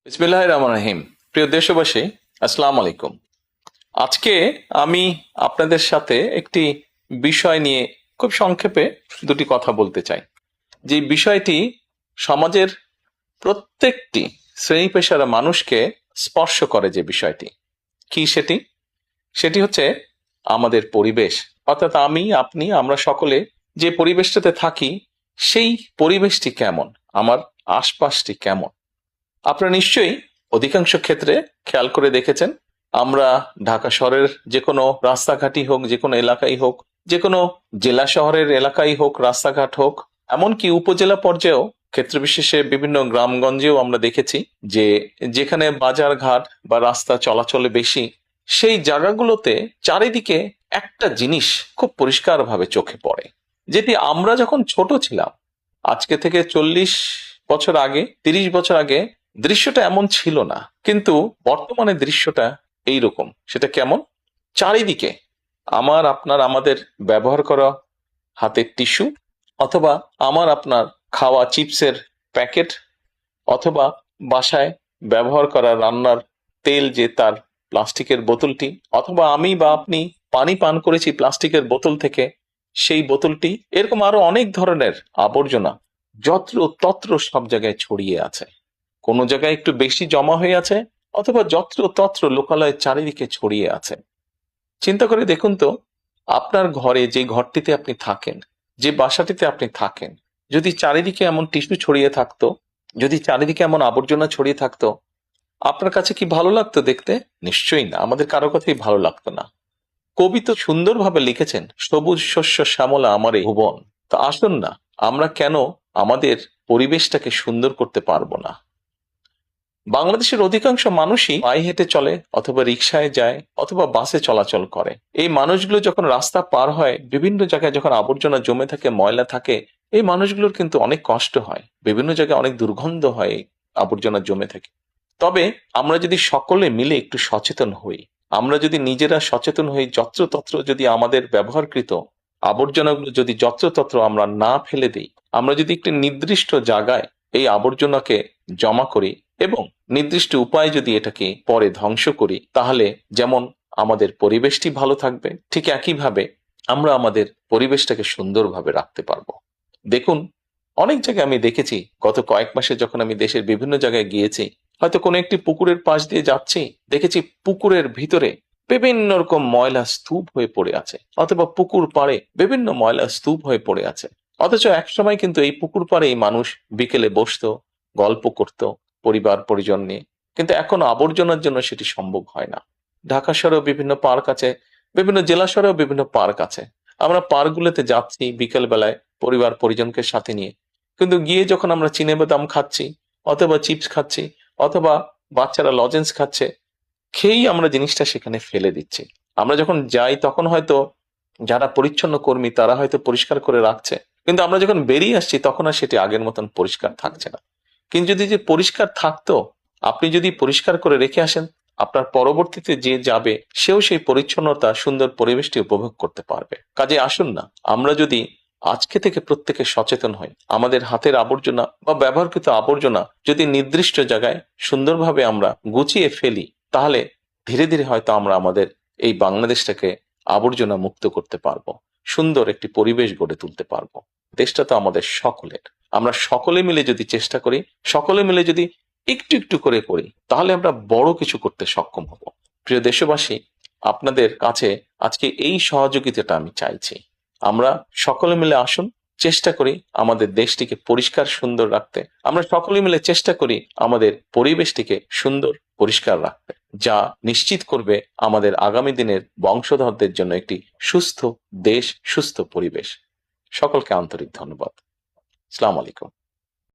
বিসমিল্লাহির রহমানির রহিম। প্রিয় দেশবাসী, আসসালামু আলাইকুম। আজকে আমি আপনাদের সাথে একটি বিষয় নিয়ে খুব সংক্ষেপে দুটি কথা বলতে চাই। যে বিষয়টি সমাজের প্রত্যেকটি শ্রেণী পেশার মানুষকে স্পর্শ করে। যে বিষয়টি কি সেটি সেটি হচ্ছে আমাদের পরিবেশ। অর্থাৎ আমি, আপনি, আমরা সকলে যে পরিবেশটাতে থাকি সেই পরিবেশটি কেমন, আমার আশপাশটি কেমন। আপনারা নিশ্চয়ই অধিকাংশ ক্ষেত্রে খেয়াল করে দেখেছেন, আমরা ঢাকা শহরের যে কোনো রাস্তাঘাটই হোক, যে কোনো এলাকাই হোক, যে কোনো জেলা শহরের এলাকাই হোক, রাস্তাঘাট হোক, এমনকি উপজেলা পর্যায়েও ক্ষেত্র বিশেষে বিভিন্ন গ্রামগঞ্জেও আমরা দেখেছি যে যেখানে বাজার ঘাট বা রাস্তা চলাচলে বেশি, সেই জায়গাগুলোতে চারিদিকে একটা জিনিস খুব পরিষ্কারভাবে চোখে পড়ে, যেটি আমরা যখন ছোট ছিলাম, আজকে থেকে 40 বছর আগে, 30 বছর আগে দৃশ্যটা এমন ছিল না, কিন্তু বর্তমানে দৃশ্যটা এইরকম। সেটা কেমন? চারিদিকে আমার, আপনার, আমাদের ব্যবহার করা হাতের টিস্যু, অথবা আমার আপনার খাওয়া চিপসের প্যাকেট, অথবা বাসায় ব্যবহার করা রান্নার তেল যে তার প্লাস্টিকের বোতলটি, অথবা আমি বা আপনি পানি পান করেছি প্লাস্টিকের বোতল থেকে সেই বোতলটি, এরকম আরো অনেক ধরনের আবর্জনা যত্র তত্র সব জায়গায় ছড়িয়ে আছে। কোনো জায়গায় একটু বেশি জমা হয়ে আছে, অথবা যত্র তত্র লোকালয়ে চারিদিকে ছড়িয়ে আছে। চিন্তা করে দেখুন তো, আপনার ঘরে, যে ঘরটিতে আপনি থাকেন, যে বাসাটিতে আপনি থাকেন, যদি চারিদিকে এমন টিস্যু ছড়িয়ে থাকতো, যদি চারিদিকে এমন আবর্জনা ছড়িয়ে থাকতো, আপনার কাছে কি ভালো লাগতো দেখতে? নিশ্চয়ই না, আমাদের কারো কথাই ভালো লাগতো না। কবি তো সুন্দরভাবে লিখেছেন, সবুজ শস্য শ্যামলা আমার এই ভুবন। তো আসুন না, আমরা কেন আমাদের পরিবেশটাকে সুন্দর করতে পারবো না? বাংলাদেশের অধিকাংশ মানুষই পায়ে হেঁটে চলে, অথবা রিকশায় যায়, অথবা বাসে চলাচল করে। এই মানুষগুলো যখন রাস্তা পার হয়, বিভিন্ন জায়গায় যখন আবর্জনা জমে থাকে, ময়লা থাকে, এই মানুষগুলোর কিন্তু অনেক কষ্ট হয়, বিভিন্ন জায়গায় অনেক দুর্গন্ধ হয় এই আবর্জনা জমে থাকে। তবে আমরা যদি সকলে মিলে একটু সচেতন হই, আমরা যদি নিজেরা সচেতন হই, যত্রতত্র যদি আমাদের ব্যবহারকৃত আবর্জনাগুলো যদি যত্রতত্র আমরা না ফেলে দিই, আমরা যদি একটি নির্দিষ্ট জায়গায় এই আবর্জনাকে জমা করি এবং নির্দিষ্ট উপায়ে যদি এটাকে পরে ধ্বংস করি, তাহলে যেমন আমাদের পরিবেশটি ভালো থাকবে, ঠিক একইভাবে আমরা আমাদের পরিবেশটাকে সুন্দরভাবে রাখতে পারবো। দেখুন, অনেক জায়গায় আমি দেখেছি, গত কয়েক মাসে যখন আমি দেশের বিভিন্ন জায়গায় গিয়েছি, হয়তো কোনো একটি পুকুরের পাশ দিয়ে যাচ্ছি, দেখেছি পুকুরের ভিতরে বিভিন্ন রকম ময়লা স্তূপ হয়ে পড়ে আছে, অথবা পুকুর পাড়ে বিভিন্ন ময়লা স্তূপ হয়ে পড়ে আছে। অথচ একসময় কিন্তু এই পুকুর পাড়ে এই মানুষ বিকেলে বসতো, গল্প করত পরিবার পরিজন নিয়ে, কিন্তু এখন আবর্জনার জন্য সেটি সম্ভব হয় না। ঢাকা শহরেও বিভিন্ন পার্ক আছে, বিভিন্ন জেলা শহরেও বিভিন্ন পার্ক আছে। আমরা পার্কগুলোতে যাচ্ছি বিকেল বেলায় পরিবার পরিজনকে সাথে নিয়ে, কিন্তু গিয়ে যখন আমরা চিনেবাদাম খাচ্ছি, অথবা চিপস খাচ্ছি, অথবা বাচ্চারা লজেন্স খাচ্ছে, খেয়েই আমরা জিনিসটা সেখানে ফেলে দিচ্ছি। আমরা যখন যাই তখন হয়তো যারা পরিচ্ছন্ন কর্মী তারা হয়তো পরিষ্কার করে রাখছে, কিন্তু আমরা যখন বেরিয়ে আসছি তখন আর সেটি আগের মতন পরিষ্কার থাকছে না। কিন্তু যদি যে পরিষ্কার থাকতো, আপনি যদি পরিষ্কার করে রেখে আসেন, আপনার পরবর্তীতে যে যাবে সেও সেই পরিচ্ছন্নতা, সুন্দর পরিবেশটি উপভোগ করতে পারবে। কাজে আসুন না, আমরা যদি আজকে থেকে প্রত্যেকে সচেতন হই, আমাদের হাতের আবর্জনা বা ব্যবহৃত আবর্জনা যদি নির্দিষ্ট জায়গায় সুন্দরভাবে আমরা গুছিয়ে ফেলি, তাহলে ধীরে ধীরে হয়তো আমরা আমাদের এই বাংলাদেশটাকে আবর্জনা মুক্ত করতে পারবো, সুন্দর একটি পরিবেশ গড়ে তুলতে পারবো। দেশটা তো আমাদের সকলের। আমরা সকলে মিলে যদি চেষ্টা করি, সকলে মিলে যদি একটু একটু করে করি, তাহলে আমরা বড় কিছু করতে সক্ষম হব। প্রিয় দেশবাসী, আপনাদের কাছে আজকে এই সহযোগিতাটা আমি চাইছি। আমরা সকলে মিলে আসুন, চেষ্টা করি আমাদের দেশটিকে পরিষ্কার সুন্দর রাখতে। আমরা সকলে মিলে চেষ্টা করি আমাদের পরিবেশটিকে সুন্দর পরিষ্কার রাখতে, যা নিশ্চিত করবে আমাদের আগামী দিনের বংশধরদের জন্য একটি সুস্থ দেশ, সুস্থ পরিবেশ। সকলকে আন্তরিক ধন্যবাদ। আসসালামু আলাইকুম।